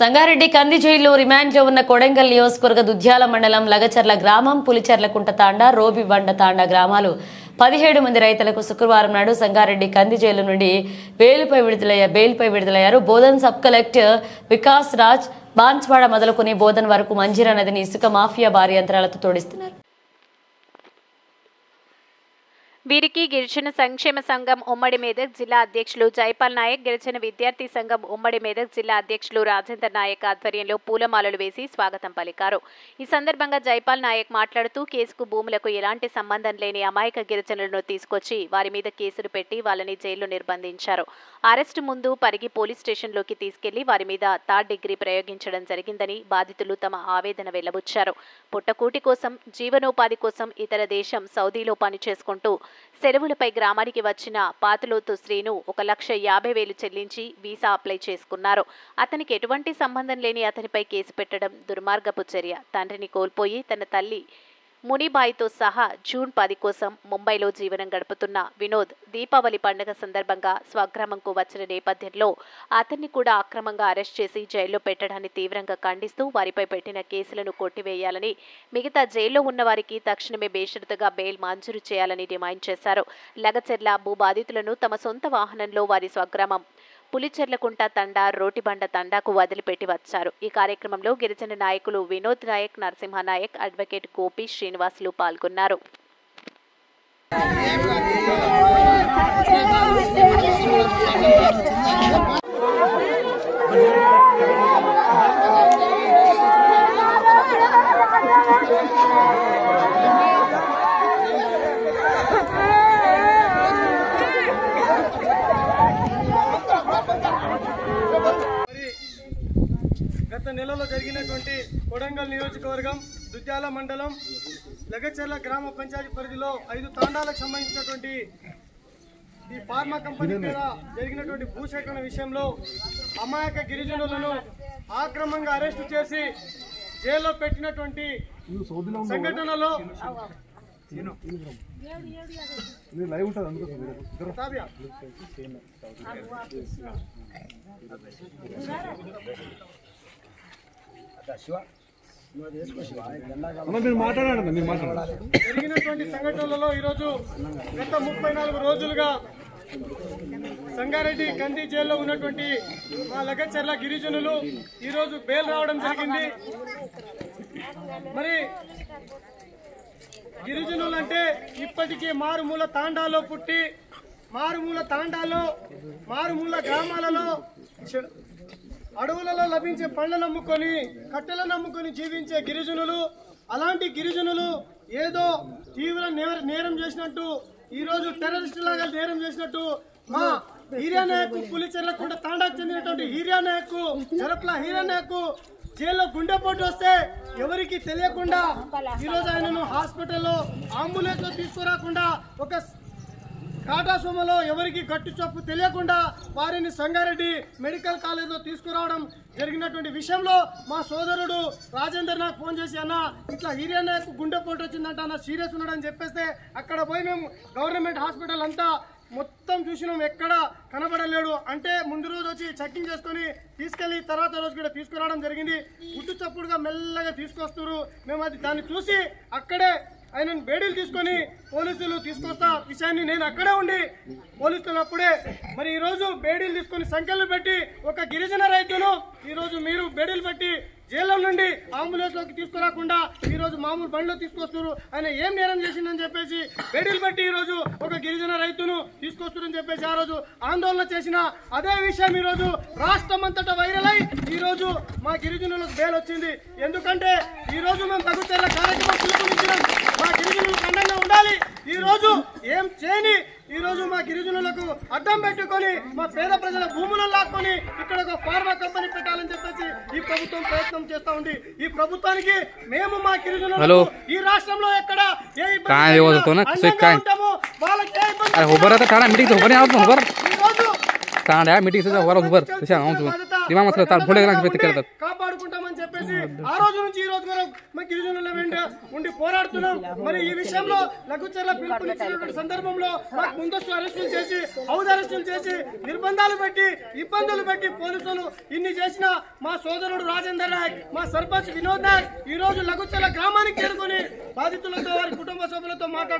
సంగారెడ్డి కంది జైల్లో రిమాండ్లో ఉన్న కొడంగల్ నియోజకవర్గ దుద్యాల మండలం లగచర్ల గ్రామం పులిచెర్లకుంట తాండా రోబిబండ తాండా గ్రామాలు 17 మంది రైతులకు శుక్రవారం నాడు సంగారెడ్డి కంది జైలు నుండి బెయిల్పై విడుదలయ్యారు. బోధన్ సబ్ కలెక్టర్ వికాస్ రాజ్ బాన్స్వాడ మొదలుకొని బోధన్ వరకు మంజీరా నదిని ఇసుక మాఫియా భారీ యంత్రాలతో తోడిస్తున్నారు. వీరికి గిరిజన సంక్షేమ సంఘం ఉమ్మడి మేదక్ జిల్లా అధ్యక్షులు జైపాల్ నాయక్, గిరిజన విద్యార్థి సంఘం ఉమ్మడి మేదక్ జిల్లా అధ్యక్షులు రాజేందర్ నాయక్ ఆధ్వర్యంలో పూలమాలలు వేసి స్వాగతం పలికారు. ఈ సందర్భంగా జైపాల్ నాయక్ మాట్లాడుతూ కేసుకు భూములకు ఎలాంటి సంబంధం లేని అమాయక గిరిజనులను తీసుకొచ్చి వారి మీద కేసులు పెట్టి వాళ్ళని జైల్లో నిర్బంధించారు. అరెస్టు ముందు పరిగి పోలీస్ స్టేషన్లోకి తీసుకెళ్లి వారి మీద థర్డ్ డిగ్రీ ప్రయోగించడం జరిగిందని బాధితులు తమ ఆవేదన వెల్లబుచ్చారు. పుట్టకూటి కోసం, జీవనోపాధి కోసం ఇతర దేశం సౌదీలో పనిచేసుకుంటూ సెలవులపై గ్రామానికి వచ్చిన పాతులోతు శ్రీను 1,50,000 చెల్లించి వీసా అప్లై చేసుకున్నారు. అతనికి ఎటువంటి సంబంధం లేని అతనిపై కేసు పెట్టడం దుర్మార్గపు చర్య. తండ్రిని కోల్పోయి తన తల్లి మునిబాయితో సహా జూన్ 10 కోసం ముంబైలో జీవనం గడుపుతున్న వినోద్ దీపావళి పండుగ సందర్భంగా స్వగ్రామంకు వచ్చిన నేపథ్యంలో అతన్ని కూడా అక్రమంగా అరెస్ట్ చేసి జైల్లో పెట్టడాన్ని తీవ్రంగా ఖండిస్తూ వారిపై పెట్టిన కేసులను కొట్టివేయాలని, మిగతా జైల్లో ఉన్న వారికి తక్షణమే బేషరతుగా బెయిల్ మంజూరు చేయాలని డిమాండ్ చేశారు. లగచెర్ల భూ బాధితులను తమ సొంత వాహనంలో వారి స్వగ్రామం పులిచెర్లకుంట తండా, రోటిబండ తండాకు వదిలిపెట్టి వచ్చారు. ఈ కార్యక్రమంలో గిరిజన నాయకులు వినోద్ నాయక్, నరసింహ నాయక్, అడ్వకేట్ గోపి, శ్రీనివాసులు పాల్గొన్నారు. గత నెలలో జరిగినటువంటి కొడంగల్ నియోజకవర్గం దుద్యాల మండలం లగచర్ల గ్రామ పంచాయతీ పరిధిలో 5 తాండాలకు సంబంధించినటువంటి ఈ ఫార్మా కంపెనీ మీద జరిగినటువంటి భూసేకరణ విషయంలో అమాయక గిరిజనులను ఆక్రమంగా అరెస్టు చేసి జైల్లో పెట్టినటువంటి సంఘటనలో జరిగినటువంటి సంఘటనలలో ఈరోజు గత 34 రోజులుగా సంగారెడ్డి కంది జైల్లో ఉన్నటువంటి మా లగచర్ల గిరిజనులు ఈరోజు బెయిల్ రావడం జరిగింది. మరి గిరిజనులు అంటే ఇప్పటికీ మారుమూల తాండాలో పుట్టి మారుమూల గ్రామాలలో అడవులలో లభించే పండ్లను నమ్ముకొని, కట్టెలను నమ్ముకొని జీవించే గిరిజనులు, అలాంటి గిరిజనులు ఏదో తీవ్ర నేరం చేసినట్టు, ఈరోజు టెర్రరిస్టు లాగా నేరం చేసినట్టు మా హీరియా నాయక్, పులిచెర్లకుంట తాండాకు చెందినటువంటి హీరియా నాయక్, జరప్ల హీరియా నాయక్ జైల్లో గుండెపోటు వస్తే ఎవరికి తెలియకుండా ఈరోజు ఆయనను హాస్పిటల్లో అంబులెన్స్ లో తీసుకురాకుండా, ఒక టాటా సుమోలో ఎవరికి గట్టు చొప్పు తెలియకుండా వారిని సంగారెడ్డి మెడికల్ కాలేజ్లో తీసుకురావడం జరిగినటువంటి విషయంలో మా సోదరుడు రాజేందర్ నాకు ఫోన్ చేసి, అన్న ఇట్లా హీరియా నాయక్ గుండెపోటు వచ్చిందంట, అన్న సీరియస్ ఉన్నాడని చెప్పేస్తే అక్కడ పోయి మేము గవర్నమెంట్ హాస్పిటల్ అంతా మొత్తం చూసినాం, ఎక్కడ కనబడలేడు. అంటే ముందు రోజు వచ్చి చెకింగ్ చేసుకుని తీసుకెళ్లి తర్వాత రోజు కూడా తీసుకురావడం జరిగింది. గుట్టు చప్పుడుగా మెల్లగా తీసుకొస్తారు. మేము దాన్ని చూసి అక్కడే ఆయనను బేడీలు తీసుకొని పోలీసులు తీసుకొస్తా విషయాన్ని నేను అక్కడే ఉండి పోలీసులు అప్పుడే మరి ఈరోజు బేడీలు తీసుకొని సంఖ్యలు పెట్టి ఒక గిరిజన రైతును ఈరోజు మీరు బేడీలు పెట్టి జైల్లో నుండి అంబులెన్స్ లోకి తీసుకురాకుండా ఈరోజు మామూలు బండిలో తీసుకొస్తారు. ఆయన ఏం నేరం చేసిందని చెప్పేసి బేడీలు పెట్టి ఈరోజు ఒక గిరిజన రైతును తీసుకొస్తారని చెప్పేసి ఆ రోజు ఆందోళన చేసిన అదే విషయం ఈరోజు రాష్ట్రం అంతటా వైరల్ అయి ఈరోజు మా గిరిజనులకు బెయిల్ వచ్చింది. ఎందుకంటే ఈరోజు మేము తగుతెల్ల కార్యక్రమం పిలుపునిచ్చినాం, మా గిరిజనులకు అండంగా ఉండాలి. ఈరోజు ఏం చేయని ఈరోజు మా గిరిజనులకు అడ్డం పెట్టుకొని మా పేద ప్రజల భూములను లాక్కొని ఇక్కడ ఒక ఫార్మా కంపెనీ పెట్టాలని చెప్పేసి ఈ ప్రభుత్వం ప్రయత్నం చేస్తా ఉంది. ఈ ప్రభుత్వానికి మేము మా గిరిజనులకు ఈ రాష్ట్రంలో ఎక్కడ ఏ ఇబ్బంది ఉంటామో వాళ్ళకి ఏ ఇబ్బంది కాపాడుకుంటామని చెప్పేసి చెప్పేసి ఆ రోజు నుంచి ఈ రోజు వరకు మా గిరిజనుల వెంట ఉండి పోరాడుతున్నాం. మరి ఈ విషయంలో లఘుచర్ల పిలుపునిచ్చినటువంటి సందర్భంలో మాకు ముందస్తు అరెస్టులు చేసి హౌస్ అరెస్టులు చేసి నిర్బంధాలు పెట్టి ఇబ్బందులు పెట్టి పోలీసులు ఇన్ని చేసిన మా సోదరుడు రాజేందర్ నాయక్, మా సర్పంచ్ వినోద్ నాయక్ ఈ రోజు లఘుచర్ల గ్రామానికి చేరుకొని బాధితులతో వారి కుటుంబ సభ్యులతో మాట్లాడారు.